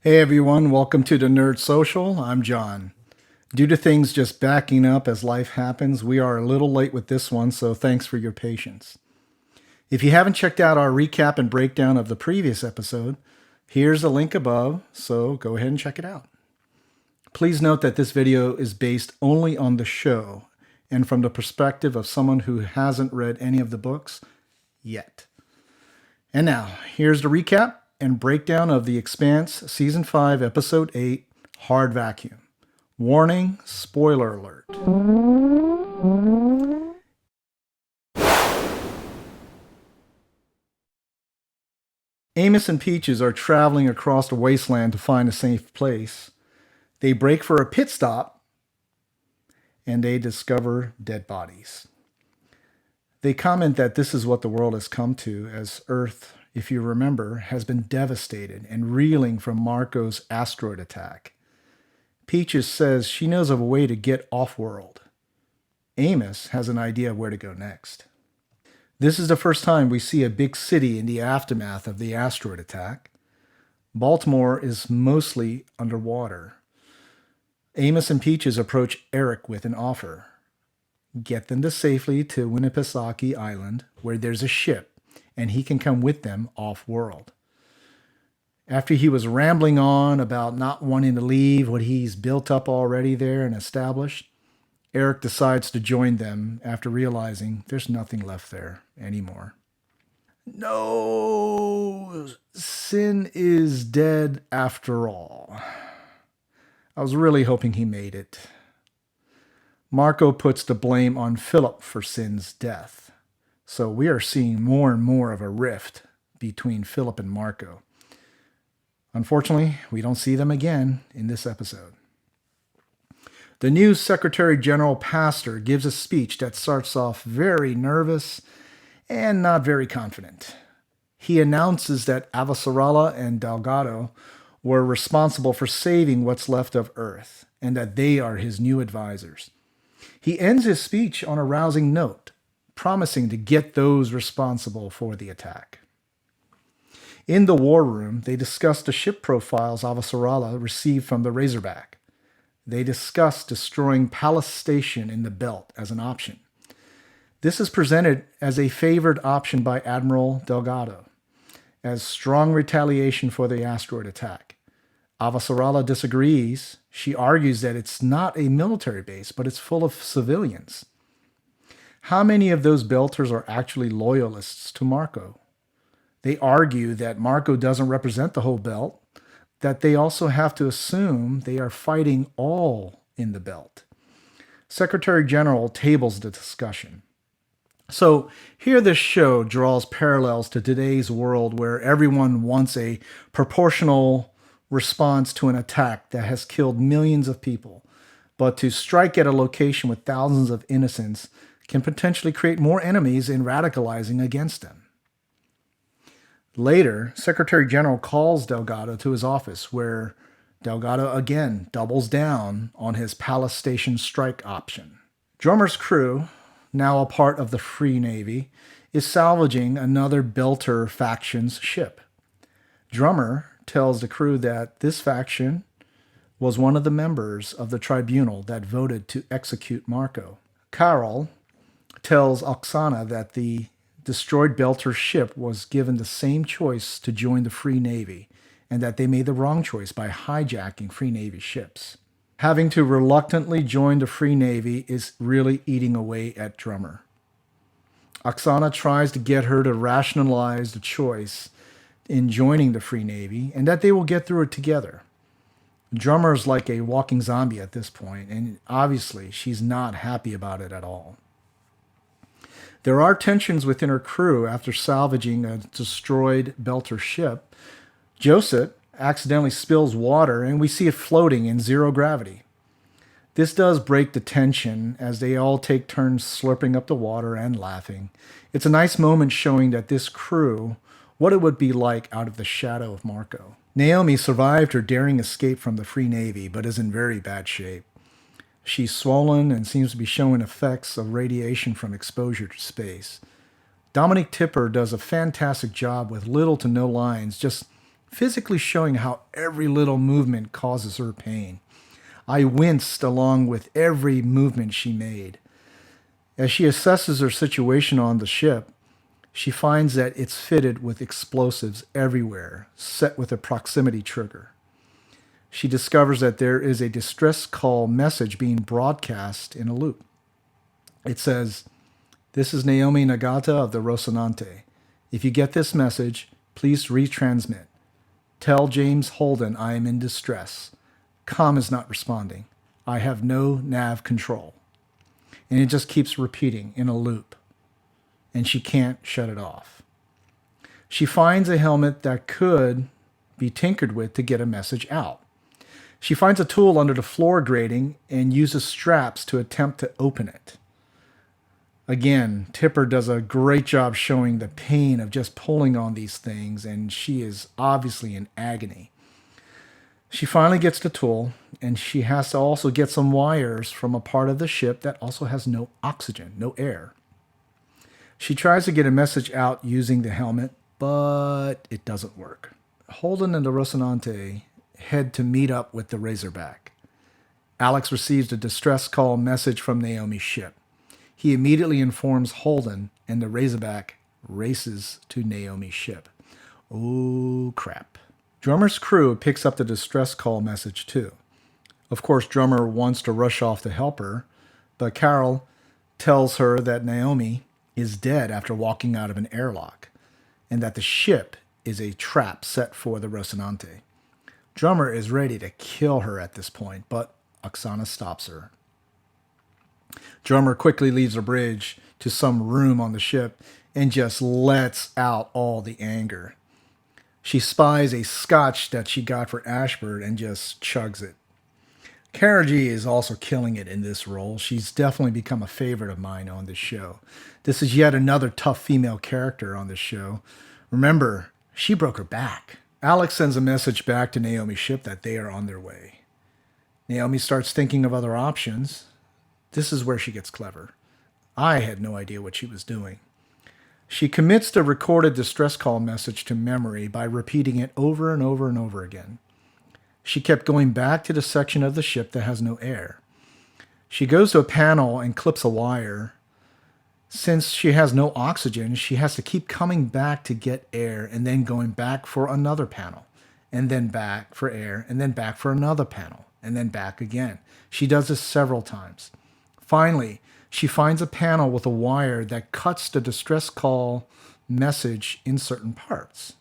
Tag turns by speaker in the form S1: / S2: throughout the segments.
S1: Hey everyone, welcome to the Nerd Social. I'm John. Due to things just backing up as life happens, we are a little late with this one, so thanks for your patience. If you haven't checked out our recap and breakdown of the previous episode, here's a link above, so go ahead and check it out. Please note that this video is based only on the show and from the perspective of someone who hasn't read any of the books yet. And now, here's the recap and breakdown of The Expanse Season 5, Episode 8, Hard Vacuum. Warning, spoiler alert. Amos and Peaches are traveling across the wasteland to find a safe place. They break for a pit stop, and they discover dead bodies. They comment that this is what the world has come to, as Earth, if you remember, has been devastated and reeling from Marco's asteroid attack. Peaches says she knows of a way to get off-world. Amos has an idea of where to go next. This is the first time we see a big city in the aftermath of the asteroid attack. Baltimore is mostly underwater. Amos and Peaches approach Eric with an offer. Get them to safely to Winnipesaukee Island, where there's a ship, and he can come with them off-world. After he was rambling on about not wanting to leave what he's built up already there and established, Eric decides to join them after realizing there's nothing left there anymore. No, Sin is dead after all. I was really hoping he made it. Marco puts the blame on Philip for Sin's death. So we are seeing more and more of a rift between Philip and Marco. Unfortunately, we don't see them again in this episode. The new Secretary General Pastor gives a speech that starts off very nervous and not very confident. He announces that Avasarala and Delgado were responsible for saving what's left of Earth, and that they are his new advisors. He ends his speech on a rousing note, promising to get those responsible for the attack. In the war room, they discuss the ship profiles Avasarala received from the Razorback. They discuss destroying Palace Station in the Belt as an option. This is presented as a favored option by Admiral Delgado, as strong retaliation for the asteroid attack. Avasarala disagrees. She argues that it's not a military base, but it's full of civilians. How many of those Belters are actually loyalists to Marco? They argue that Marco doesn't represent the whole Belt, that they also have to assume they are fighting all in the Belt. Secretary General tables the discussion. So here this show draws parallels to today's world where everyone wants a proportional response to an attack that has killed millions of people. But to strike at a location with thousands of innocents can potentially create more enemies in radicalizing against them. Later, Secretary General calls Delgado to his office, where Delgado again doubles down on his Palace Station strike option. Drummer's crew, now a part of the Free Navy, is salvaging another Belter faction's ship. Drummer tells the crew that this faction was one of the members of the tribunal that voted to execute Marco. Carol tells Oksana that the destroyed Belter ship was given the same choice to join the Free Navy, and that they made the wrong choice by hijacking Free Navy ships. Having to reluctantly join the Free Navy is really eating away at Drummer. Oksana tries to get her to rationalize the choice in joining the Free Navy, and that they will get through it together. Drummer's like a walking zombie at this point, and obviously she's not happy about it at all. There are tensions within her crew after salvaging a destroyed Belter ship. Joseph accidentally spills water, and we see it floating in zero gravity. This does break the tension as they all take turns slurping up the water and laughing. It's a nice moment showing that this crew, what it would be like out of the shadow of Marco. Naomi survived her daring escape from the Free Navy, but is in very bad shape. She's swollen and seems to be showing effects of radiation from exposure to space. Dominic Tipper does a fantastic job with little to no lines, just physically showing how every little movement causes her pain. I winced along with every movement she made. As she assesses her situation on the ship, she finds that it's fitted with explosives everywhere, set with a proximity trigger. She discovers that there is a distress call message being broadcast in a loop. It says, "This is Naomi Nagata of the Rocinante. If you get this message, please retransmit. Tell James Holden I am in distress. Com is not responding. I have no nav control." And it just keeps repeating in a loop. And she can't shut it off. She finds a helmet that could be tinkered with to get a message out. She finds a tool under the floor grating and uses straps to attempt to open it. Again, Tipper does a great job showing the pain of just pulling on these things, and she is obviously in agony. She finally gets the tool, and she has to also get some wires from a part of the ship that also has no oxygen, no air. She tries to get a message out using the helmet, but it doesn't work. Holden and the Rocinante head to meet up with the Razorback. Alex receives a distress call message from Naomi's ship. He immediately informs Holden, and the Razorback races to Naomi's ship. Oh, crap. Drummer's crew picks up the distress call message too. Of course, Drummer wants to rush off to help her, but Carol tells her that Naomi is dead after walking out of an airlock, and that the ship is a trap set for the Rocinante. Drummer is ready to kill her at this point, but Oksana stops her. Drummer quickly leaves a bridge to some room on the ship and just lets out all the anger. She spies a scotch that she got for Ashford and just chugs it. Cara G is also killing it in this role. She's definitely become a favorite of mine on this show. This is yet another tough female character on this show. Remember, she broke her back. Alex sends a message back to Naomi's ship that they are on their way. Naomi starts thinking of other options. This is where she gets clever. I had no idea what she was doing. She commits the recorded distress call message to memory by repeating it over and over and over again. She kept going back to the section of the ship that has no air. She goes to a panel and clips a wire. Since she has no oxygen, she has to keep coming back to get air and then going back for another panel, and then back for air, and then back for another panel, and then back again. She does this several times. Finally, she finds a panel with a wire that cuts the distress call message in certain parts.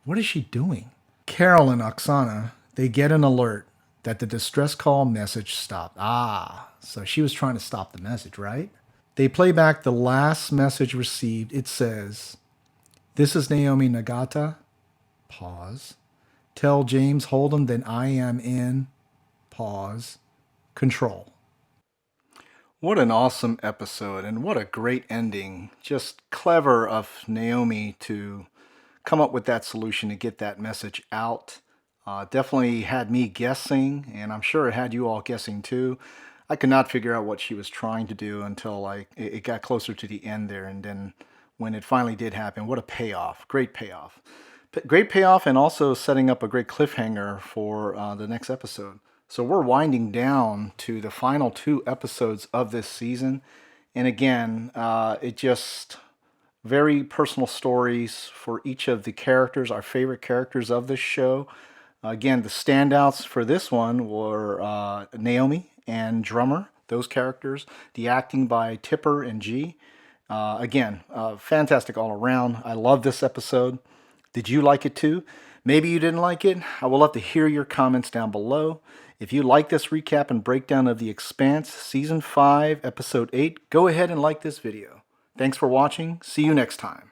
S1: What is she doing? Carol and Oksana, they get an alert that the distress call message stopped. So she was trying to stop the message, right? They play back the last message received. It says, "This is Naomi Nagata." Pause. "Tell James Holden that I am in." Pause. Control. What an awesome episode, and what a great ending. Just clever of Naomi to come up with that solution to get that message out. Definitely had me guessing, and I'm sure it had you all guessing too. I could not figure out what she was trying to do until it got closer to the end there, and then when it finally did happen, what a payoff. Great payoff. Great payoff, and also setting up a great cliffhanger for the next episode. So we're winding down to the final 2 episodes of this season. And again, it just very personal stories for each of the characters, our favorite characters of this show. Again, the standouts for this one were Naomi and Drummer, those characters. The acting by Tipper and G. Again, fantastic all around. I love this episode. Did you like it too? Maybe you didn't like it. I would love to hear your comments down below. If you like this recap and breakdown of The Expanse, Season 5, Episode 8, go ahead and like this video. Thanks for watching. See you next time.